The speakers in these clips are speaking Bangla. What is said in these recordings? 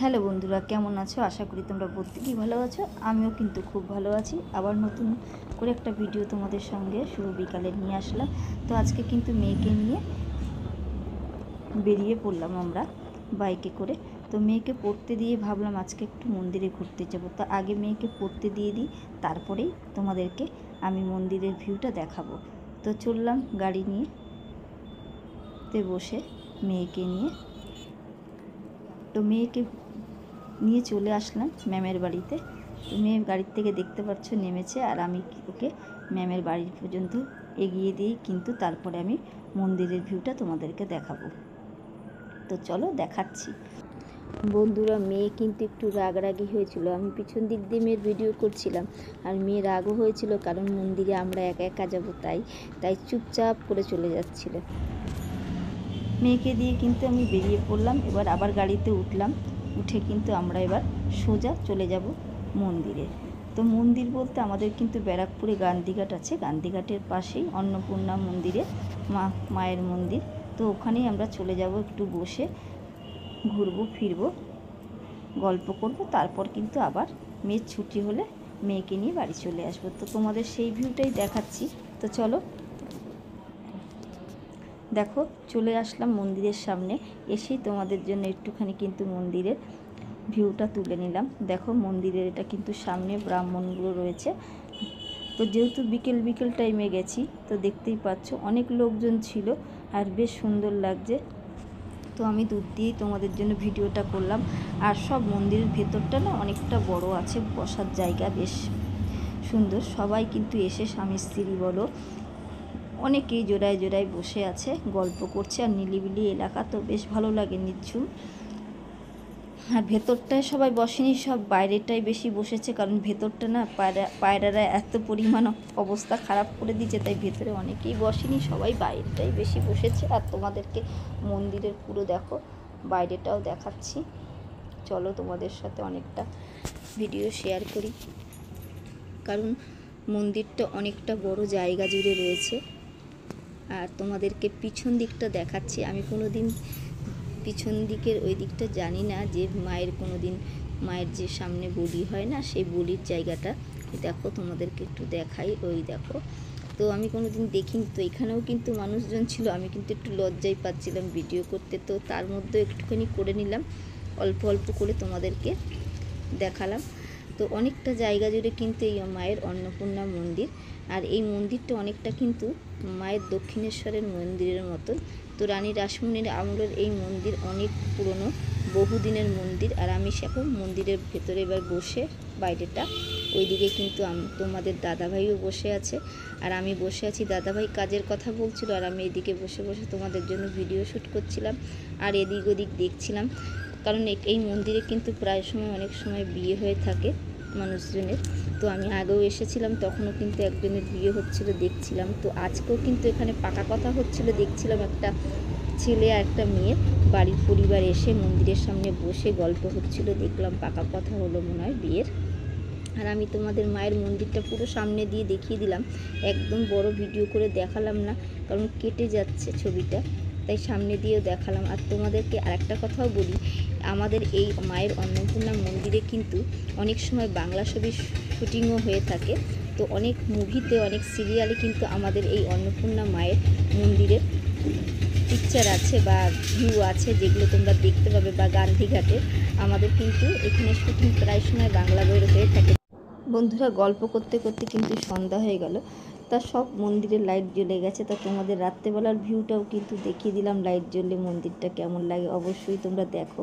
হ্যালো বন্ধুরা, কেমন আছো? আশা করি তোমরা প্রত্যেকেই ভালো আছো। আমিও কিন্তু খুব ভালো আছি। আবার নতুন করে একটা ভিডিও তোমাদের সঙ্গে শুভ বিকালে নিয়ে আসলাম। তো আজকে কিন্তু মেয়েকে নিয়ে বেরিয়ে পড়লাম আমরা বাইকে করে। তো মেয়েকে পড়তে দিয়ে ভাবলাম আজকে একটু মন্দিরে ঘুরতে যাবো। তো আগে মেয়েকে পড়তে দিয়ে দিই, তারপরেই তোমাদেরকে আমি মন্দিরের ভিউটা দেখাবো। তো চললাম গাড়ি নিয়ে বসে মেয়েকে নিয়ে। তো মেয়েকে নিয়ে চলে আসলাম ম্যামের বাড়িতে। তো মেয়ে গাড়ির থেকে দেখতে পাচ্ছ নেমেছে, আর আমি ওকে ম্যামের বাড়ি পর্যন্ত এগিয়ে দিয়ে কিন্তু তারপরে আমি মন্দিরের ভিউটা তোমাদেরকে দেখাবো। তো চলো দেখাচ্ছি। বন্ধুরা, মেয়ে কিন্তু একটু রাগরাগি হয়েছিল। আমি পিছন দিক দিয়ে মেয়ের ভিডিও করছিলাম, আর মেয়ে রাগও হয়েছিল, কারণ মন্দিরে আমরা একা একা যাবো, তাই চুপচাপ করে চলে যাচ্ছিল। মেয়েকে দিয়ে কিন্তু আমি বেরিয়ে পড়লাম। এবার আবার গাড়িতে উঠলাম, উঠে কিন্তু আমরা এবার সোজা চলে যাব মন্দিরে। তো মন্দির বলতে আমাদের কিন্তু ব্যারাকপুরে গান্ধীঘাট আছে, গান্ধীঘাটের পাশেই অন্নপূর্ণা মন্দিরে মায়ের মন্দির। তো ওখানেই আমরা চলে যাব, একটু বসে ঘুরবো ফিরবো, গল্প করব, তারপর কিন্তু আবার মেয়ের ছুটি হলে মেয়েকে নিয়ে বাড়ি চলে আসবো। তো তোমাদের সেই ভিউটাই দেখাচ্ছি। তো চলো, দেখো চলে আসলাম মন্দিরের সামনে। এসেই তোমাদের জন্য একটুখানি কিন্তু মন্দিরের ভিউটা তুলে নিলাম। দেখো মন্দিরের এটা কিন্তু সামনে ব্রাহ্মণগুলো রয়েছে। তো যেহেতু বিকেল টাইমে গেছি, তো দেখতেই পাচ্ছ অনেক লোকজন ছিল, আর বেশ সুন্দর লাগছে। তো আমি দূর দিয়েই তোমাদের জন্য ভিডিওটা করলাম। আর সব মন্দিরের ভেতরটা না অনেকটা বড় আছে, বসার জায়গা বেশ সুন্দর। সবাই কিন্তু এসে স্বামী স্ত্রী বলো অনেকেই জোড়ায় জোড়ায় বসে আছে, গল্প করছে। আর নিলিবিলি এলাকা, তো বেশ ভালো লাগে, নিঝুম। আর ভেতরটায় সবাই বসেনি, সব বাইরেটাই বেশি বসেছে, কারণ ভেতরটা না পায়রারা এত পরিমাণ অবস্থা খারাপ করে দিয়েছে, তাই ভেতরে অনেকেই বসেনি, সবাই বাইরেটাই বেশি বসেছে। আর তোমাদেরকে মন্দিরের পুরো দেখো বাইরেটাও দেখাচ্ছি। চলো তোমাদের সাথে অনেকটা ভিডিও শেয়ার করি, কারণ মন্দিরটা অনেকটা বড় জায়গা জুড়ে রয়েছে। আর তোমাদেরকে পিছন দিকটা দেখাচ্ছি। আমি কোনো দিন পিছন দিকের ওই দিকটা জানি না, যে মায়ের যে সামনে বলি হয় না, সেই বলির জায়গাটা দেখো, তোমাদেরকে একটু দেখাই। ওই দেখো, তো আমি কোনো দিন দেখিনি। তো এখানেও কিন্তু মানুষজন ছিল, আমি কিন্তু একটু লজ্জাই পাচ্ছিলাম ভিডিও করতে, তো তার মধ্যে একটুখানি করে নিলাম, অল্প অল্প করে তোমাদেরকে দেখালাম। তো অনেকটা জায়গা জুড়ে কিন্তু এই মায়ের অন্নপূর্ণা মন্দির। আর এই মন্দিরটা অনেকটা কিন্তু মায়ের দক্ষিণেশ্বরের মন্দিরের মতন। তো রানী রাসমণির আমলের এই মন্দির অনেক পুরনো, বহুদিনের মন্দির। আর আমি এখন মন্দিরের ভেতরে এবার বসে, বাইরেটা ওইদিকে কিন্তু তোমাদের দাদাভাইও বসে আছে, আর আমি বসে আছি। দাদাভাই কাজের কথা বলছিল, আর আমি এদিকে বসে বসে তোমাদের জন্য ভিডিও শ্যুট করছিলাম, আর এদিক ওদিক দেখছিলাম। কারণ এই মন্দিরে কিন্তু প্রায় সময় অনেক সময় বিয়ে হয়ে থাকে মানুষজনের। তো আমি আগেও এসেছিলাম, তখনও কিন্তু একজনের বিয়ে হচ্ছিল, দেখছিলাম। তো আজকেও কিন্তু এখানে পাকা কথা হচ্ছিল, দেখছিলাম একটা ছেলে আর একটা মেয়ের বাড়ির পরিবার এসে মন্দিরের সামনে বসে গল্প হচ্ছিল, দেখলাম পাকা কথা হলো মনে হয় বিয়ের। আর আমি তোমাদের মায়ের মন্দিরটা পুরো সামনে দিয়ে দেখিয়ে দিলাম, একদম বড় ভিডিও করে দেখালাম না, কারণ কেটে যাচ্ছে ছবিটা, তাই সামনে দিয়েও দেখালাম। আর তোমাদেরকে আরেকটা কথাও বলি, আমাদের এই মায়ের অন্নপূর্ণা মন্দিরে কিন্তু অনেক সময় বাংলা ছবির শুটিংও হয়ে থাকে। তো অনেক মুভিতে, অনেক সিরিয়ালে কিন্তু আমাদের এই অন্নপূর্ণা মায়ের মন্দিরের পিকচার আছে বা ভিউ আছে, যেগুলো তোমরা দেখতে পাবে। বা গান্ধীঘাটে আমাদের কিন্তু এখানে শুটিং প্রায় সময় বাংলা বইয়ের হয়ে থাকে। বন্ধুরা, গল্প করতে করতে কিন্তু সন্ধ্যা হয়ে গেল, তা সব মন্দিরের লাইট জ্বলে গেছে। তা তোমাদের রাত্রেবেলার ভিউটাও কিন্তু দেখিয়ে দিলাম, লাইট জ্বললে মন্দিরটা কেমন লাগে অবশ্যই তোমরা দেখো।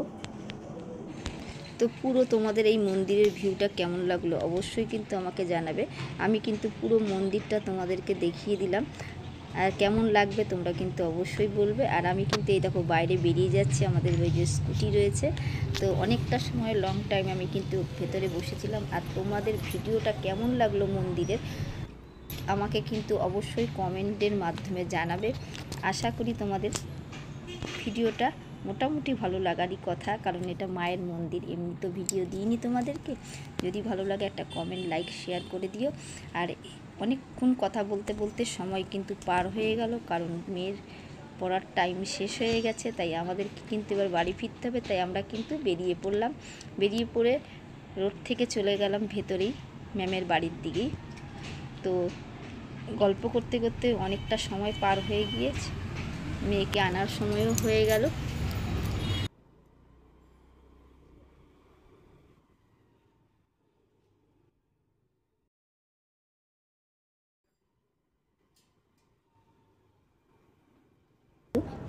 তো পুরো তোমাদের এই মন্দিরের ভিউটা কেমন লাগলো অবশ্যই কিন্তু আমাকে জানাবে। আমি কিন্তু পুরো মন্দিরটা তোমাদেরকে দেখিয়ে দিলাম, আর কেমন লাগবে তোমরা কিন্তু অবশ্যই বলবে। আর আমি কিন্তু এই দেখো বাইরে বেরিয়ে যাচ্ছি, আমাদের ওই যে স্কুটি রয়েছে। তো অনেকটা সময় লং টাইম আমি কিন্তু ভেতরে বসেছিলাম। আর তোমাদের ভিডিওটা কেমন লাগলো মন্দিরের আমাকে কিন্তু অবশ্যই কমেন্টের মাধ্যমে জানাবে। আশা করি তোমাদের ভিডিওটা মোটামুটি ভালো লাগারই কথা, কারণ এটা মায়ের মন্দির, এমনি তো ভিডিও দিইনি তোমাদেরকে। যদি ভালো লাগে একটা কমেন্ট, লাইক, শেয়ার করে দিও। আর অনেকক্ষণ কথা বলতে বলতে সময় কিন্তু পার হয়ে গেল, কারণ মেয়ের পড়ার টাইম শেষ হয়ে গেছে, তাই আমাদেরকে কিন্তু এবার বাড়ি ফিরতে হবে। তাই আমরা কিন্তু বেরিয়ে পড়লাম। বেরিয়ে পড়ে রোড থেকে চলে গেলাম ভেতরেই ম্যামের বাড়ির দিকেই। তো গল্প করতে করতে অনেকটা সময় পার হয়ে গিয়েছে, মেয়েকে আনার সময়ও হয়ে গেল।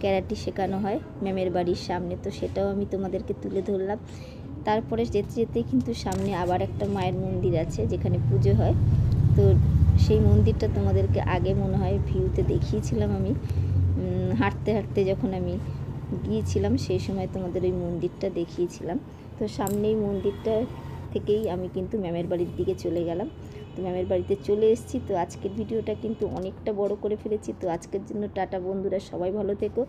ক্যারাটি শেখানো হয় ম্যামের বাড়ির সামনে, তো সেটাও আমি তোমাদেরকে তুলে ধরলাম। তারপরে যেতে যেতে কিন্তু সামনে আবার একটা মায়ের মন্দির আছে যেখানে পুজো হয়। তো সেই মন্দিরটা তোমাদেরকে আগে মনে হয় ভিউতে দেখিয়েছিলাম আমি, হাঁটতে হাঁটতে যখন আমি গিয়েছিলাম সেই সময় তোমাদের ওই মন্দিরটা দেখিয়েছিলাম। তো সামনেই মন্দিরটা থেকেই আমি কিন্তু ম্যামের বাড়ির দিকে চলে গেলাম। তো ম্যামের বাড়িতে চলে এসেছি। তো আজকের ভিডিওটা কিন্তু অনেকটা বড় করে ফেলেছি। তো আজকের জন্য টাটা বন্ধুরা, সবাই ভালো থেকো।